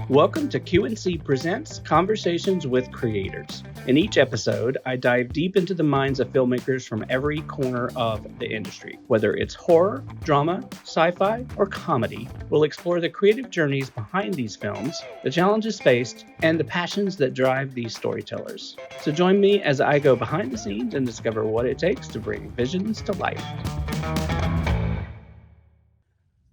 Welcome to Q&C Presents Conversations with Creators. In each episode, I dive deep into the minds of filmmakers from every corner of the industry. Whether it's horror, drama, sci-fi, or comedy, we'll explore the creative journeys behind these films, the challenges faced, and the passions that drive these storytellers. So join me as I go behind the scenes and discover what it takes to bring visions to life.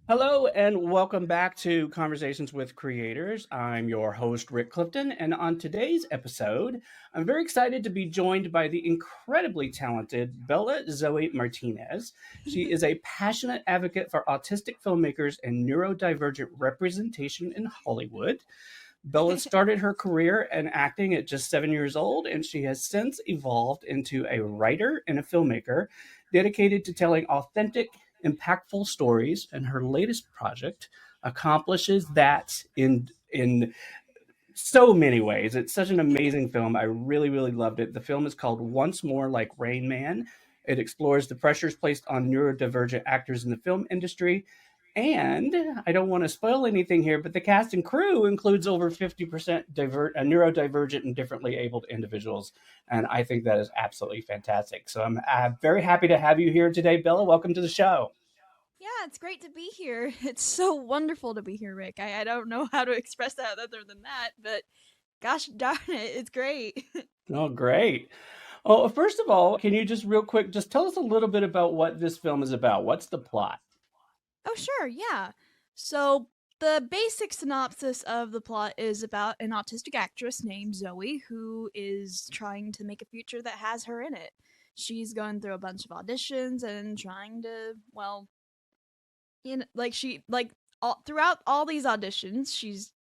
Hello and welcome back to Conversations with Creators. I'm your host, Rick Clifton, and on today's episode, I'm very excited to be joined by the incredibly talented Bella Zoe Martinez. She is a passionate advocate for autistic filmmakers and neurodivergent representation in Hollywood. Bella started her career in acting at just 7 years old, and she has since evolved into a writer and a filmmaker dedicated to telling authentic, impactful stories, and her latest project accomplishes that in so many ways. It's such an amazing film. I really, really loved it. The film is called Once More Like Rain Man. It explores the pressures placed on neurodivergent actors in the film industry. And I don't want to spoil anything here, but the cast and crew includes over 50% neurodivergent and differently abled individuals. And I think that is absolutely fantastic. So I'm very happy to have you here today, Bella. Welcome to the show. Yeah, it's great to be here. It's so wonderful to be here, Rick. I don't know how to express that other than that, but gosh darn it, it's great. Oh, great. Oh, first of all, can you just real quick, just tell us a little bit about what this film is about? What's the plot? Oh, sure, yeah. So, the basic synopsis of the plot is about an autistic actress named Zoe who is trying to make a future that has her in it. She's going through a bunch of auditions and trying to, well, throughout all these auditions, she's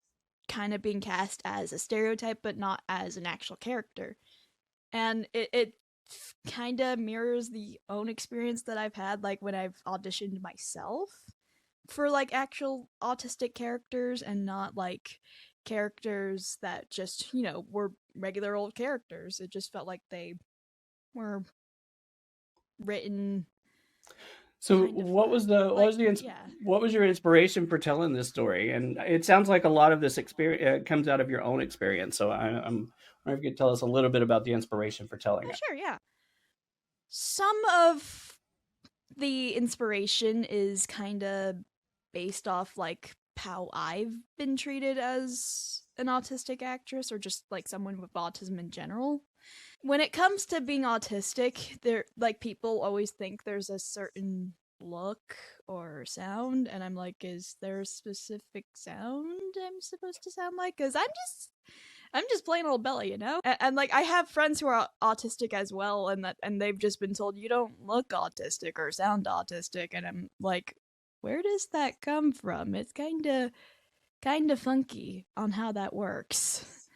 kind of being cast as a stereotype, but not as an actual character. And it kind of mirrors the own experience that I've had, like when I've auditioned myself for like actual autistic characters and not like characters that just, were regular old characters. It just felt like they were written. So what was your inspiration for telling this story? And it sounds like a lot of this experience comes out of your own experience. So I'm wondering if you could tell us a little bit about the inspiration for telling it. Sure, yeah. Some of the inspiration is kind of based off like how I've been treated as an autistic actress or just like someone with autism in general. When it comes to being autistic, there like people always think there's a certain look or sound, and I'm like, is there a specific sound I'm supposed to sound like? Because I'm just plain old Bella, and like I have friends who are autistic as well, and they've just been told you don't look autistic or sound autistic, and I'm like, where does that come from? It's kind of funky on how that works.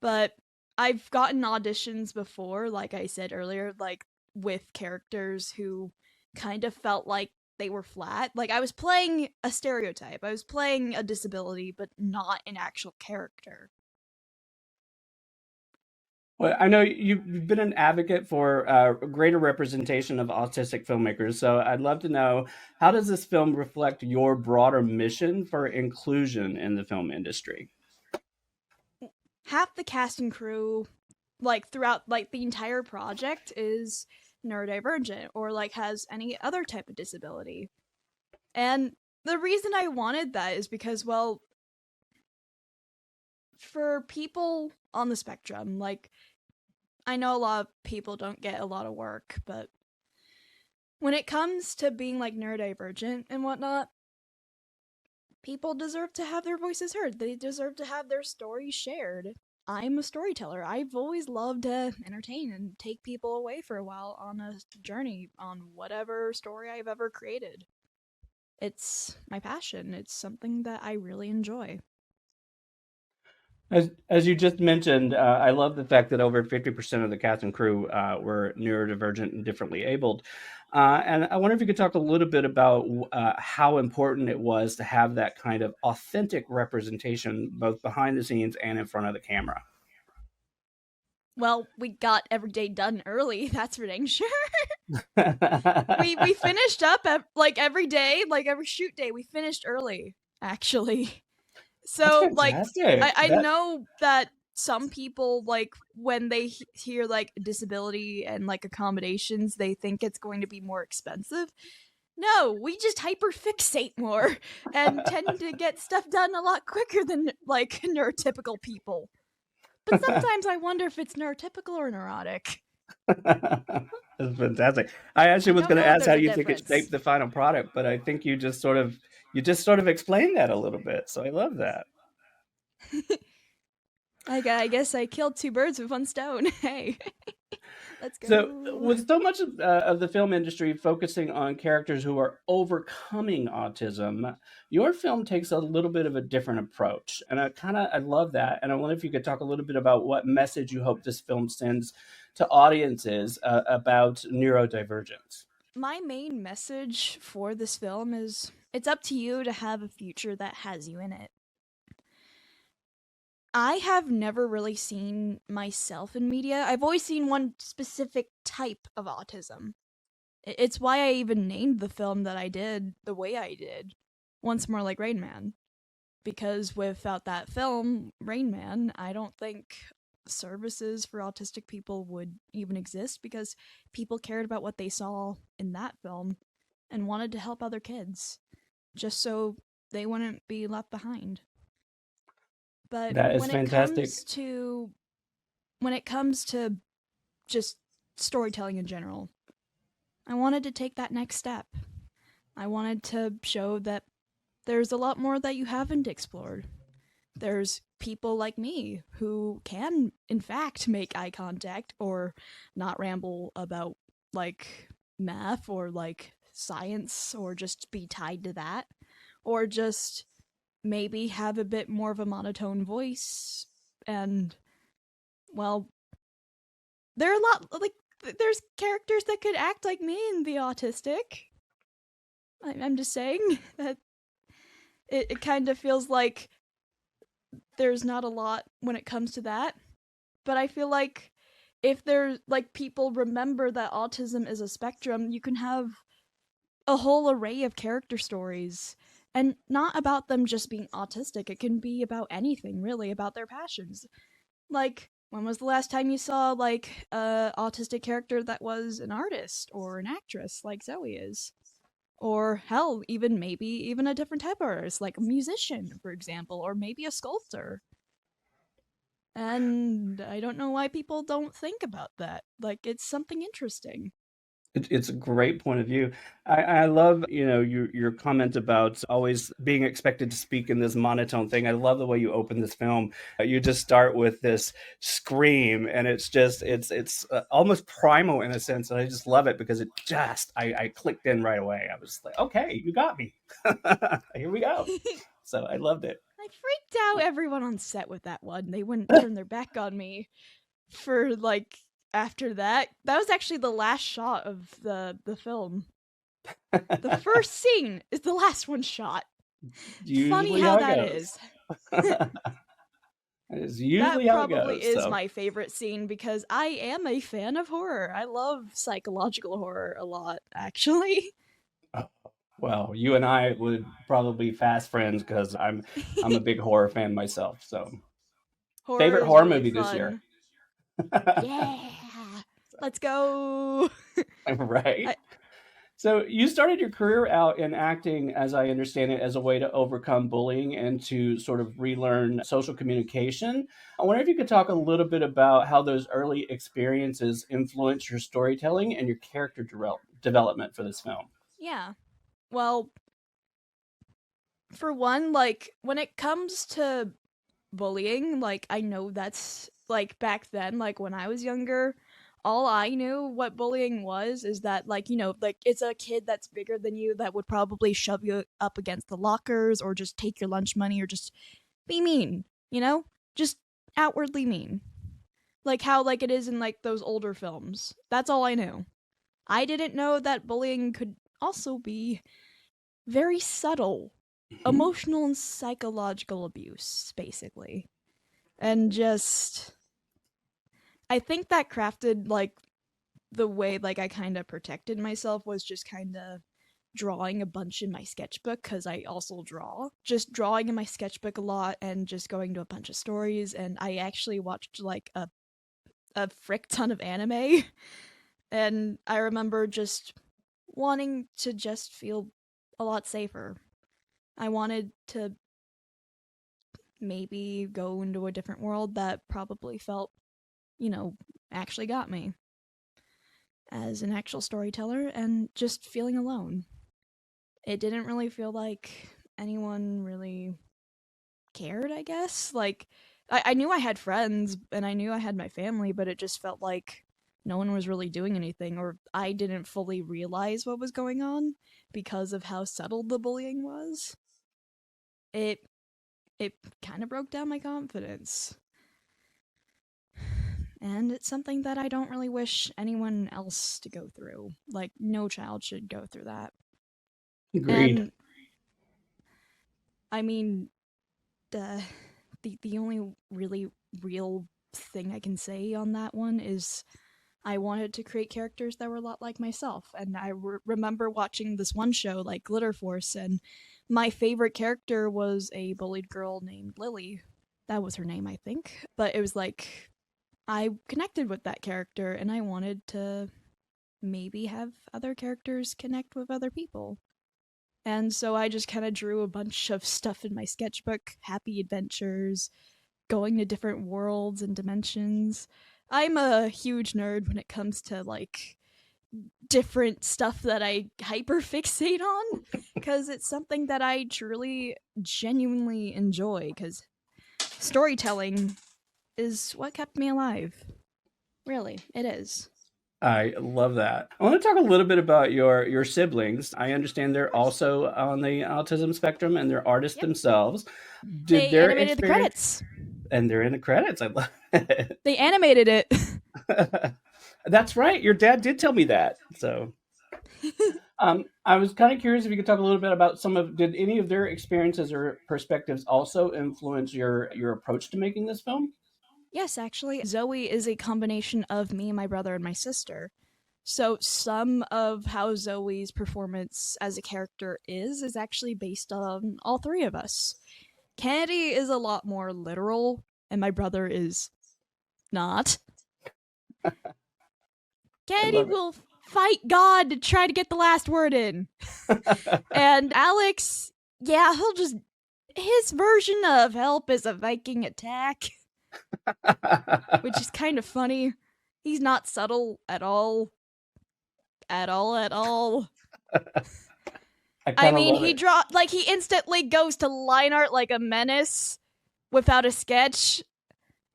But I've gotten auditions before, like I said earlier, like with characters who kind of felt like they were flat. Like I was playing a stereotype. I was playing a disability, but not an actual character. Well, I know you've been an advocate for greater representation of autistic filmmakers. So I'd love to know, how does this film reflect your broader mission for inclusion in the film industry? Half the cast and crew, like throughout like the entire project, is neurodivergent or like has any other type of disability. And the reason I wanted that is because, well, for people on the spectrum, like I know a lot of people don't get a lot of work, but when it comes to being like neurodivergent and whatnot, people deserve to have their voices heard. They deserve to have their stories shared. I'm a storyteller. I've always loved to entertain and take people away for a while on a journey on whatever story I've ever created. It's my passion. It's something that I really enjoy. As you just mentioned, I love the fact that over 50% of the cast and crew were neurodivergent and differently abled. And I wonder if you could talk a little bit about how important it was to have that kind of authentic representation, both behind the scenes and in front of the camera. Well, we got every day done early, that's for dang sure. We finished up like every day, like every shoot day, we finished early, actually. That's So, like, fantastic. I That know that some people, like, when they hear, like, disability and, like, accommodations, they think it's going to be more expensive. No, we just hyperfixate more and tend to get stuff done a lot quicker than, like, neurotypical people. But sometimes I wonder if it's neurotypical or neurotic. That's fantastic. I actually I was don't going to know if ask how there's a you think it difference. shaped the final product, but I think you just sort of explained that a little bit. So I love that. I guess I killed two birds with one stone. Hey, let's So, go. with so much of the film industry focusing on characters who are overcoming autism, your film takes a little bit of a different approach, and I love that. And I wonder if you could talk a little bit about what message you hope this film sends to audiences about neurodivergence. My main message for this film is it's up to you to have a future that has you in it. I have never really seen myself in media. I've always seen one specific type of autism. It's why I even named the film that I did the way I did, Once More Like Rain Man. Because without that film, Rain Man, I don't think services for autistic people would even exist because people cared about what they saw in that film and wanted to help other kids just so they wouldn't be left behind. But That is fantastic. when it comes to just storytelling in general, I wanted to take that next step. I wanted to show that there's a lot more that you haven't explored. There's people like me who can, in fact, make eye contact or not ramble about, like, math or, like, science or just be tied to that. Or just maybe have a bit more of a monotone voice. And, well, there are a lot, like, there's characters that could act like me and be autistic. I'm just saying that it kind of feels like there's not a lot when it comes to that. But I feel like if there's like people remember that autism is a spectrum, you can have a whole array of character stories and not about them just being autistic. It can be about anything, really, about their passions. Like, when was the last time you saw like a autistic character that was an artist or an actress like Zoe is? Or hell, even maybe even a different type of artist, like a musician, for example, or maybe a sculptor. And I don't know why people don't think about that. Like, it's something interesting. It's a great point of view. I love, your comment about always being expected to speak in this monotone thing. I love the way you open this film. You just start with this scream, and it's almost primal in a sense, and I just love it because I clicked in right away. I was like, okay, you got me. Here we go. So I loved it. I freaked out everyone on set with that one. They wouldn't turn their back on me for like after that. That was actually the last shot of the film. The first scene is the last one shot. Funny Usually how how it that goes. is. It's That usually how it probably goes. is So. my favorite scene because I am a fan of horror. I love psychological horror a lot, actually. Oh, well, you and I would probably be fast friends because I'm a big horror fan myself. So, Horror favorite is horror really movie this year, fun. Yeah. Let's go. right? I, So, you started your career out in acting, as I understand it, as a way to overcome bullying and to sort of relearn social communication. I wonder if you could talk a little bit about how those early experiences influenced your storytelling and your character development for this film. yeah. Well, for one, like when it comes to bullying, like I know that's like back then, like when I was younger, all I knew what bullying was is that like, like it's a kid that's bigger than you that would probably shove you up against the lockers or just take your lunch money or just be mean, you know? Just outwardly mean. Like how like it is in like those older films. That's all I knew. I didn't know that bullying could also be very subtle, Mhm. emotional and psychological abuse, basically. And just I think that crafted like the way like I kind of protected myself was just kind of drawing a bunch in my sketchbook because I also draw. Just drawing in my sketchbook a lot and just going to a bunch of stories. And I actually watched like a frick ton of anime. And I remember just wanting to just feel a lot safer. I wanted to maybe go into a different world that probably felt, actually got me as an actual storyteller and just feeling alone. It didn't really feel like anyone really cared, I guess. Like, I knew I had friends and I knew I had my family, but it just felt like no one was really doing anything, or I didn't fully realize what was going on because of how subtle the bullying was. It kind of broke down my confidence. And it's something that I don't really wish anyone else to go through. Like, no child should go through that. Agreed. And I mean, the only really real thing I can say on that one is I wanted to create characters that were a lot like myself. And I remember watching this one show, like Glitter Force, and my favorite character was a bullied girl named Lily. That was her name, I think. But it was like, I connected with that character, and I wanted to maybe have other characters connect with other people. And so I just kind of drew a bunch of stuff in my sketchbook, happy adventures, going to different worlds and dimensions. I'm a huge nerd when it comes to like different stuff that I hyperfixate on because it's something that I truly genuinely enjoy because storytelling is what kept me alive. Really, it is. I love that. I want to talk a little bit about your siblings. I understand they're also on the autism spectrum and they're artists Yep. themselves. Did They their animated the experience credits. and they're in the credits. I love it. They animated it. That's right. Your dad did tell me that. So I was kind of curious if you could talk a little bit about did any of their experiences or perspectives also influence your approach to making this film? Yes, actually, Zoe is a combination of me, my brother, and my sister. So some of how Zoe's performance as a character is actually based on all three of us. Kennedy is a lot more literal, and my brother is not. I Kennedy love it. will fight God to try to get the last word in. And Alex, yeah, his version of help is a Viking attack, which is kind of funny. He's not subtle at all. At all, at all. I I kind of mean, love it. he instantly goes to line art like a menace without a sketch.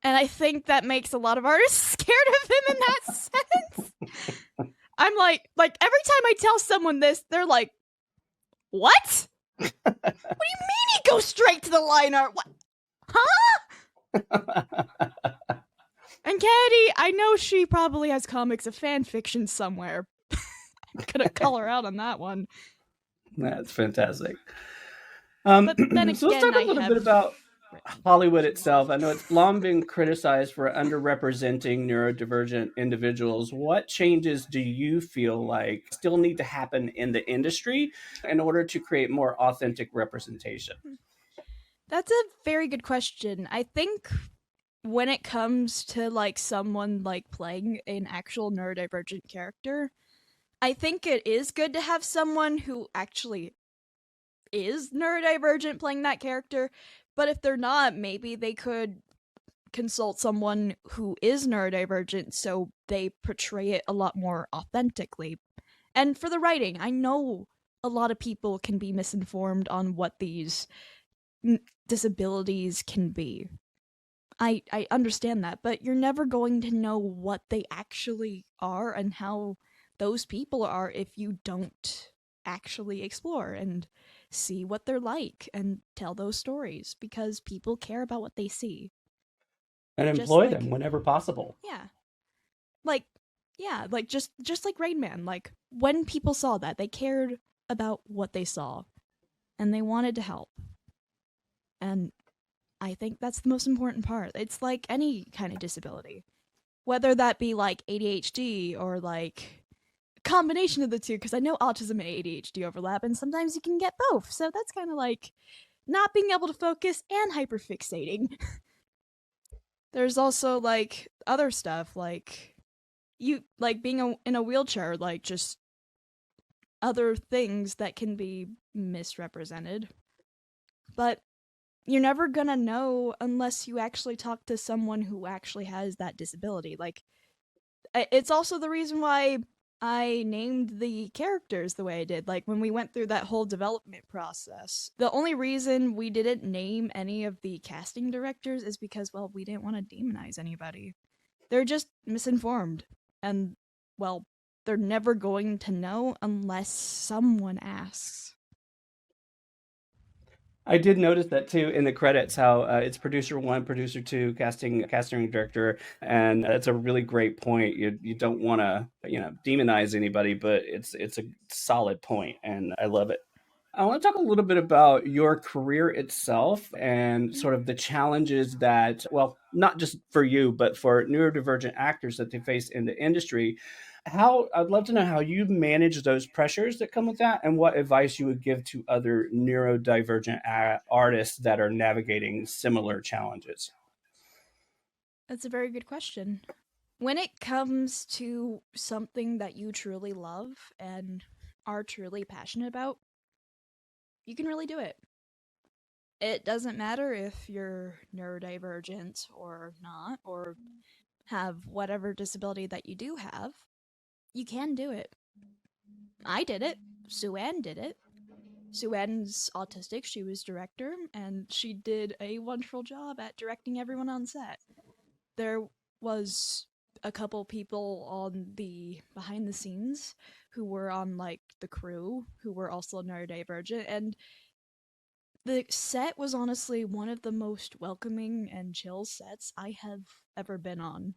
And I think that makes a lot of artists scared of him in that sense. I'm like every time I tell someone this, they're like, what? What do you mean he goes straight to the line art? What? Huh? And Kennedy, I know she probably has comics of fan fiction somewhere. I'm gonna call her out on that one. That's fantastic. But then So let's again, talk a I little bit have about Hollywood itself. I know it's long been criticized for underrepresenting neurodivergent individuals. What changes do you feel like still need to happen in the industry in order to create more authentic representation? That's a very good question. I think when it comes to like someone like playing an actual neurodivergent character, I think it is good to have someone who actually is neurodivergent playing that character. But if they're not, maybe they could consult someone who is neurodivergent so they portray it a lot more authentically. And for the writing, I know a lot of people can be misinformed on what these disabilities can be. I understand that, but you're never going to know what they actually are and how those people are if you don't actually explore and see what they're like and tell those stories because people care about what they see. And Just employ them like, whenever possible. yeah. Like, yeah, like just like Rain Man, like when people saw that, they cared about what they saw and they wanted to help. And I think that's the most important part. It's like any kind of disability, whether that be like ADHD or like combination of the two, because I know autism and ADHD overlap, and sometimes you can get both. So that's kind of like not being able to focus and hyperfixating. There's also like other stuff like you like being in a wheelchair, like just other things that can be misrepresented. But you're never gonna know unless you actually talk to someone who actually has that disability. Like, it's also the reason why I named the characters the way I did. Like, when we went through that whole development process, the only reason we didn't name any of the casting directors is because, well, we didn't want to demonize anybody. They're just misinformed. And, well, they're never going to know unless someone asks. I did notice that too in the credits, how it's producer one, producer two, casting director, and that's a really great point. You don't want to demonize anybody, but it's a solid point, and I love it. I want to talk a little bit about your career itself and sort of the challenges that, well, not just for you, but for neurodivergent actors that they face in the industry. I'd love to know how you manage those pressures that come with that and what advice you would give to other neurodivergent artists that are navigating similar challenges. That's a very good question. When it comes to something that you truly love and are truly passionate about, you can really do it. It doesn't matter if you're neurodivergent or not, or have whatever disability that you do have, you can do it. I did it. Sue-Ann did it. Sue-Ann's autistic, she was director, and she did a wonderful job at directing everyone on set. There was a couple people on the behind the scenes who were on like the crew who were also neurodivergent, and the set was honestly one of the most welcoming and chill sets I have ever been on.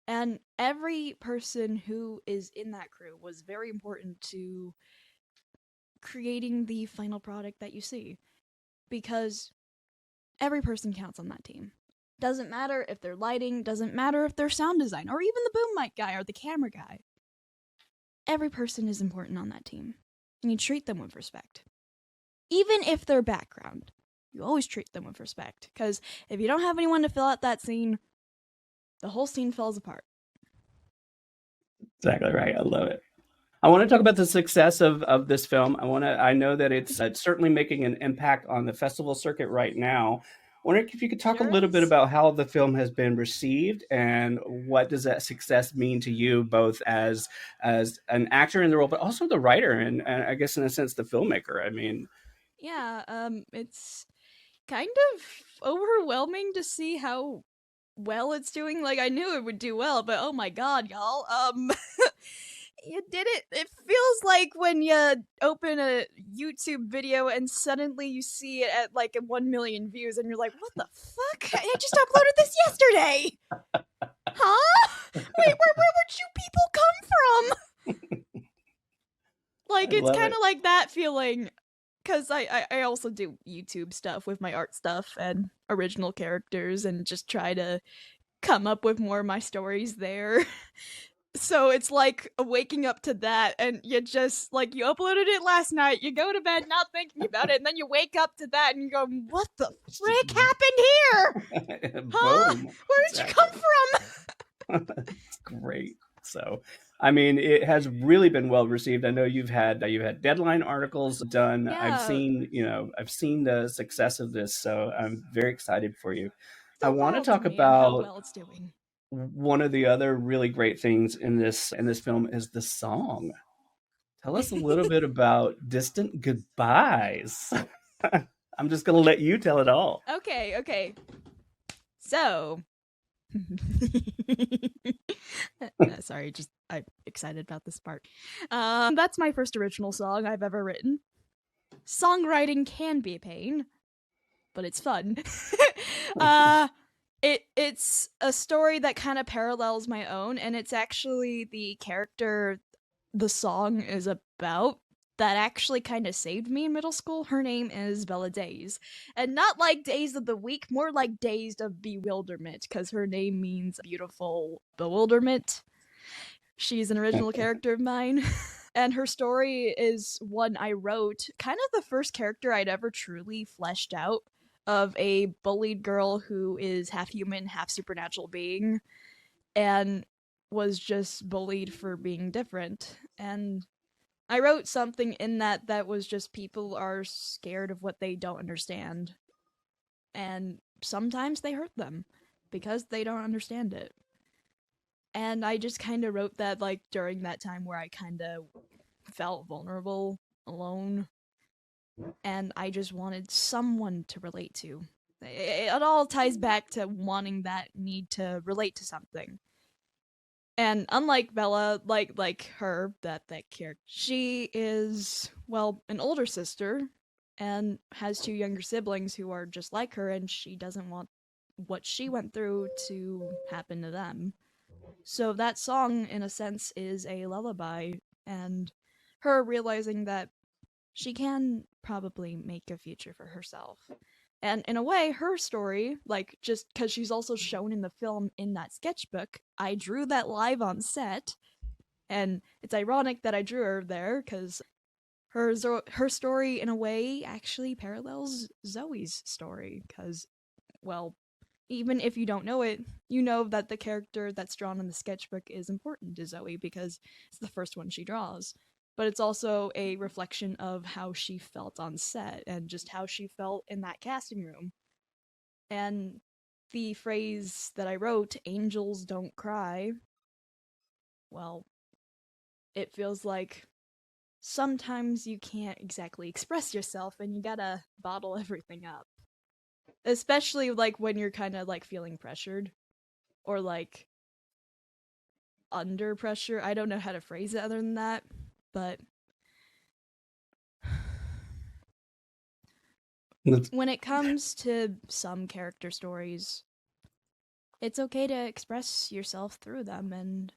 And every person who is in that crew was very important to creating the final product that you see, because every person counts on that team. Doesn't matter if they're lighting, doesn't matter if they're sound design, or even the boom mic guy or the camera guy. Every person is important on that team, and you treat them with respect. Even if they're background, you always treat them with respect, because if you don't have anyone to fill out that scene, the whole scene falls apart. Exactly right. I love it. I want to talk about the success of this film. I know that it's certainly making an impact on the festival circuit right now. Wondering if you could talk a Sure little bit is. about how the film has been received and what does that success mean to you, both as an actor in the role, but also the writer and I guess in a sense the filmmaker. I mean, Yeah, it's kind of overwhelming to see how well it's doing. Like, I knew it would do well, but oh my god, y'all. You did it. It feels like when you open a YouTube video and suddenly you see it at like 1 million views and you're like, what the fuck? I just uploaded this yesterday! Huh? Wait, where'd you people come from? I Like, it's love kind it. of like that feeling. Because I also do YouTube stuff with my art stuff and original characters and just try to come up with more of my stories there. So it's like waking up to that, and you just like you uploaded it last night, you go to bed not thinking about it, and then you wake up to that and you go, what the frick happened here? Huh? Boom. Where did you come Exactly. from? It's great. So, I mean, it has really been well received. I know you've had deadline articles done. Yeah, I've seen the success of this, so I'm very excited for you. I so want to wild to talk me and how about well it's doing. one of the other really great things in this film is the song. Tell us a little bit about Distant Goodbyes. I'm just going to let you tell it all. Okay. So, sorry, just I'm excited about this part. That's my first original song I've ever written. Songwriting can be a pain, but it's fun. uh it's a story that kind of parallels my own, and it's actually the character the song is about that actually kind of saved me in middle school. Her name is Bella Days. And not like Days of the Week, more like Dazed of Bewilderment, because her name means beautiful bewilderment. She's an original character of mine. And her story is one I wrote, kind of the first character I'd ever truly fleshed out, of a bullied girl who is half human, half supernatural being, and was just bullied for being different. And I wrote something in that was just people are scared of what they don't understand. And sometimes they hurt them because they don't understand it. And I just kind of wrote that like during that time where I kind of felt vulnerable, alone, and I just wanted someone to relate to. It all ties back to wanting that need to relate to something. And unlike Bella, like her, that character, she is, well, an older sister and has two younger siblings who are just like her, and she doesn't want what she went through to happen to them. So that song, in a sense, is a lullaby, and her realizing that she can probably make a future for herself. And in a way, her story, like, just because she's also shown in the film in that sketchbook, I drew that live on set. And it's ironic that I drew her there, because her story, in a way, actually parallels Zoe's story. Because, well, even if you don't know it, you know that the character that's drawn in the sketchbook is important to Zoe because it's the first one she draws. But it's also a reflection of how she felt on set and just how she felt in that casting room. And the phrase that I wrote, "angels don't cry," well, it feels like sometimes you can't exactly express yourself and you gotta bottle everything up. Especially like when you're kind of like feeling pressured or like under pressure. I don't know how to phrase it other than that, but when it comes to some character stories, it's okay to express yourself through them, and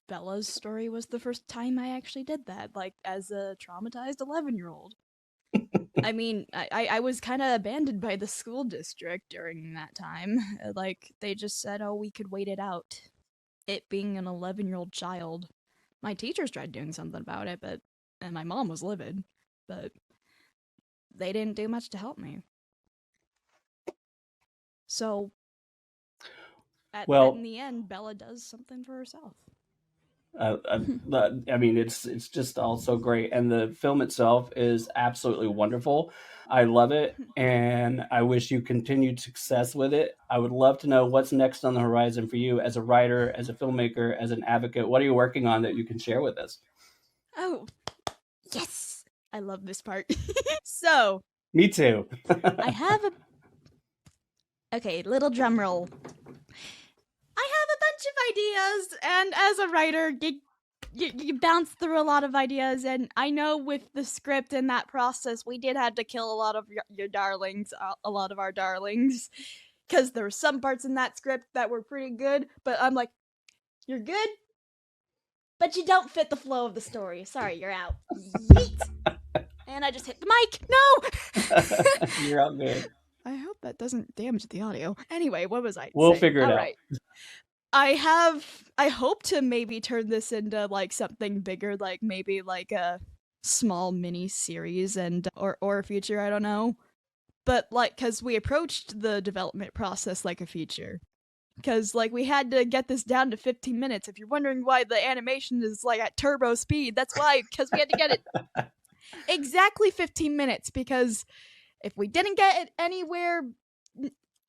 Bella's story was the first time I actually did that, like as a traumatized 11-year-old. I mean, I was kind of abandoned by the school district during that time. Like, they just said, oh, we could wait it out. It being an 11-year-old child. My teachers tried doing something about it, and my mom was livid, but they didn't do much to help me. So, in the end, Bella does something for herself. I mean, it's just all so great, and the film itself is absolutely wonderful. I love it, and I wish you continued success with it. I would love to know what's next on the horizon for you as a writer, as a filmmaker, as an advocate. What are you working on that you can share with us? Oh, yes! I love this part. So, me too. I have a... Okay, little drum roll. I have a bunch of ideas, and as a writer, you bounce through a lot of ideas, and I know with the script and that process, we did have to kill a lot of your darlings, a lot of our darlings, because there were some parts in that script that were pretty good, but I'm like, you're good, but you don't fit the flow of the story. Sorry, you're out. Yeet! And I just hit the mic. No! You're all good. I hope that doesn't damage the audio. Anyway, what was I We'll saying? figure it out. Right. I hope to maybe turn this into like something bigger, like maybe like a small mini series and or a feature, I don't know. But like, cause we approached the development process like a feature. Cause like we had to get this down to 15 minutes. If you're wondering why the animation is like at turbo speed, that's why, because we had to get it exactly 15 minutes, because if we didn't get it anywhere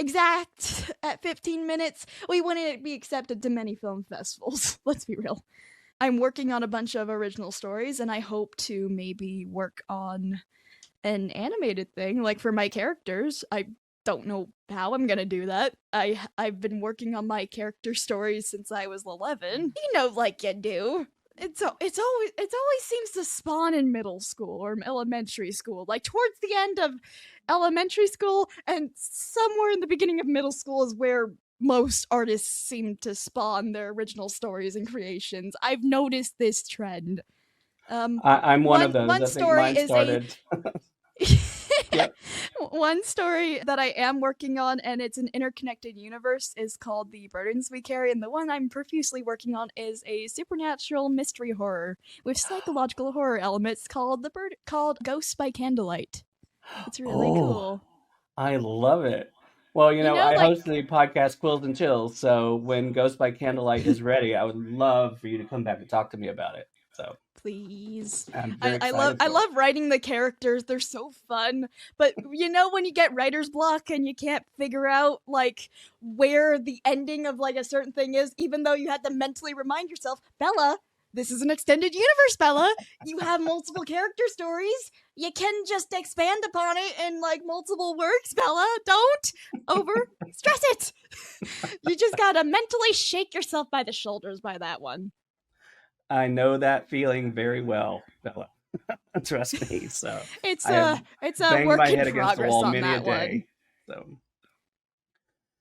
exact at 15 minutes, we wouldn't be accepted to many film festivals. Let's be real. I'm working on a bunch of original stories, and I hope to maybe work on an animated thing, like for my characters. I don't know how I'm gonna do that. I've been working on my character stories since I was 11. You know, like you do. It's always seems to spawn in middle school or elementary school, like towards the end of elementary school, and somewhere in the beginning of middle school is where most artists seem to spawn their original stories and creations. I've noticed this trend. I'm one of those. One I think story mine is started. Yep. One story that I am working on, and it's an interconnected universe, is called The Burdens We Carry, and the one I'm profusely working on is a supernatural mystery horror with psychological horror elements called Ghosts by Candlelight. It's really cool. I love it. Well, You know, I like, host the podcast Quills and Chills, so when Ghost by Candlelight is ready, I would love for you to come back and talk to me about it. So please. I'm very I excited for it. love writing the characters. They're so fun. But when you get writer's block and you can't figure out like where the ending of like a certain thing is, even though you had to mentally remind yourself, Bella, this is an extended universe, Bella. You have multiple character stories. You can just expand upon it in like multiple works, Bella. Don't over stress it. You just gotta mentally shake yourself by the shoulders by that one. I know that feeling very well, Bella. Trust me. So It's I have a banged work my in head against the progress wall on many a that day. one.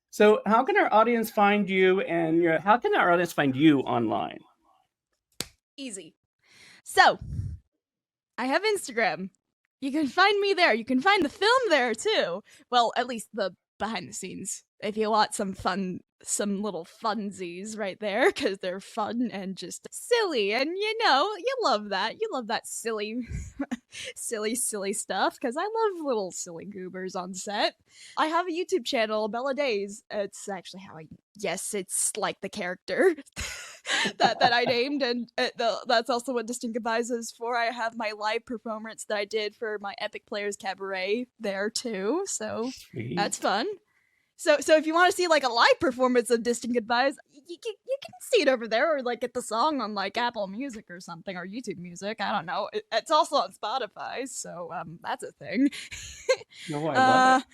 So how can our audience find you, and how can our audience find you online? Easy. So, I have Instagram. You can find me there. You can find the film there too. Well, at least the behind the scenes. If you want some little funsies right there, because they're fun and just silly, and you love that. You love that silly, silly stuff, because I love little silly goobers on set. I have a YouTube channel, Bella Days. It's actually it's like the character that I named, and that's also what Distinct Goodbyes is for. I have my live performance that I did for my Epic Players Cabaret there too, so Sweet. that's fun. So if you want to see like a live performance of Distant Goodbyes, you can see it over there, or like get the song on like Apple Music or something, or YouTube Music. I don't know. It's also on Spotify, so that's a thing. No, I love it.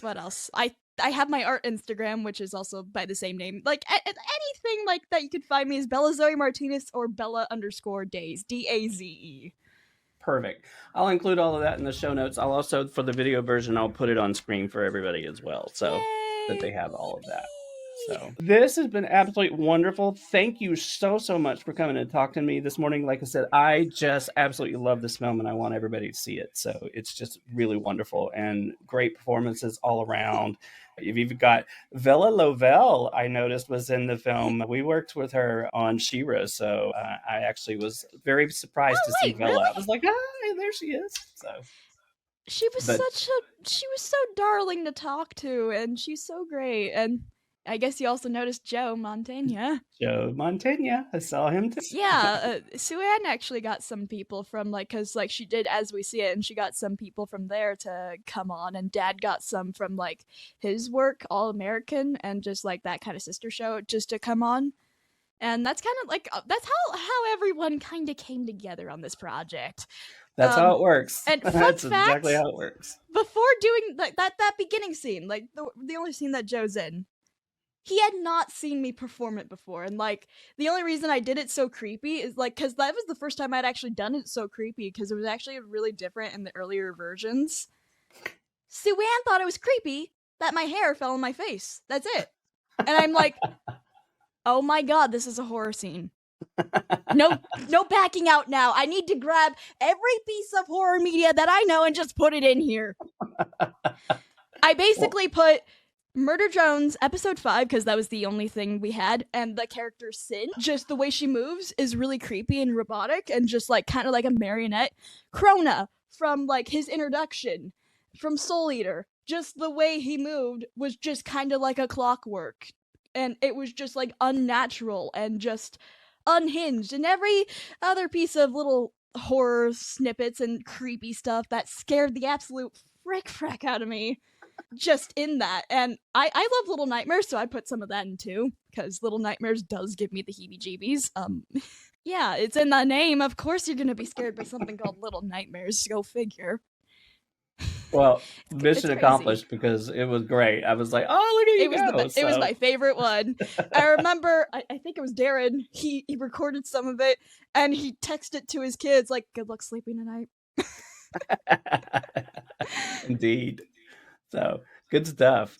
What else? I have my art Instagram, which is also by the same name. Like anything like that, you could find me as Bella Zoe Martinez or Bella_Days, DAZE. Perfect. I'll include all of that in the show notes. I'll also, for the video version, I'll put it on screen for everybody as well, so that they have all of that. So this has been absolutely wonderful. Thank you so much for coming and talking to me this morning. Like I said, I just absolutely love this film, and I want everybody to see it. So it's just really wonderful, and great performances all around. You've even got Vella Lovell, I noticed, was in the film. We worked with her on She-Ra, so I actually was very surprised to see Vella. Really? I was like, "Hi, there she is." So she was so darling to talk to, and she's so great. And I guess you also noticed Joe Mantegna. Joe Mantegna, I saw him too. Yeah, Sue-Ann actually got some people from because she did As We See It, and she got some people from there to come on, and Dad got some from like his work, All American, and just like that kind of sister show, just to come on. And that's kind of like that's how everyone kind of came together on this project. That's how it works. And that's exactly how it works. Before doing that beginning scene, like the only scene that Joe's in, he had not seen me perform it before, and like the only reason I did it so creepy is like because that was the first time I'd actually done it so creepy, because it was actually really different in the earlier versions. Sue-Ann thought it was creepy that my hair fell on my face. That's it. And I'm like, oh my god, this is a horror scene. No backing out now. I need to grab every piece of horror media that I know and just put it in here. I basically put Murder Jones episode 5, because that was the only thing we had, and the character Sin, just the way she moves is really creepy and robotic and just like kind of like a marionette. Krona from like his introduction from Soul Eater, just the way he moved was just kind of like a clockwork, and it was just like unnatural and just unhinged, and every other piece of little horror snippets and creepy stuff that scared the absolute frick out of me just in that. And I love Little Nightmares, so I put some of that in too, because Little Nightmares does give me the heebie-jeebies. Yeah, it's in the name. Of course you're gonna be scared by something called Little Nightmares. Go figure. Well, mission accomplished, because it was great. I was like, oh, look at you It was my favorite one. I remember, I think it was Darren, he recorded some of it, and he texted to his kids, like, good luck sleeping tonight. Indeed. So, good stuff.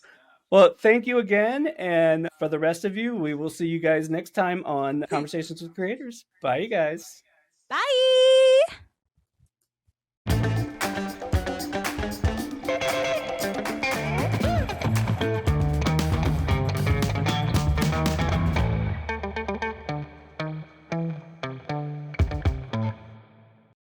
Well, thank you again, and for the rest of you, we will see you guys next time on Conversations with Creators. Bye, you guys. Bye!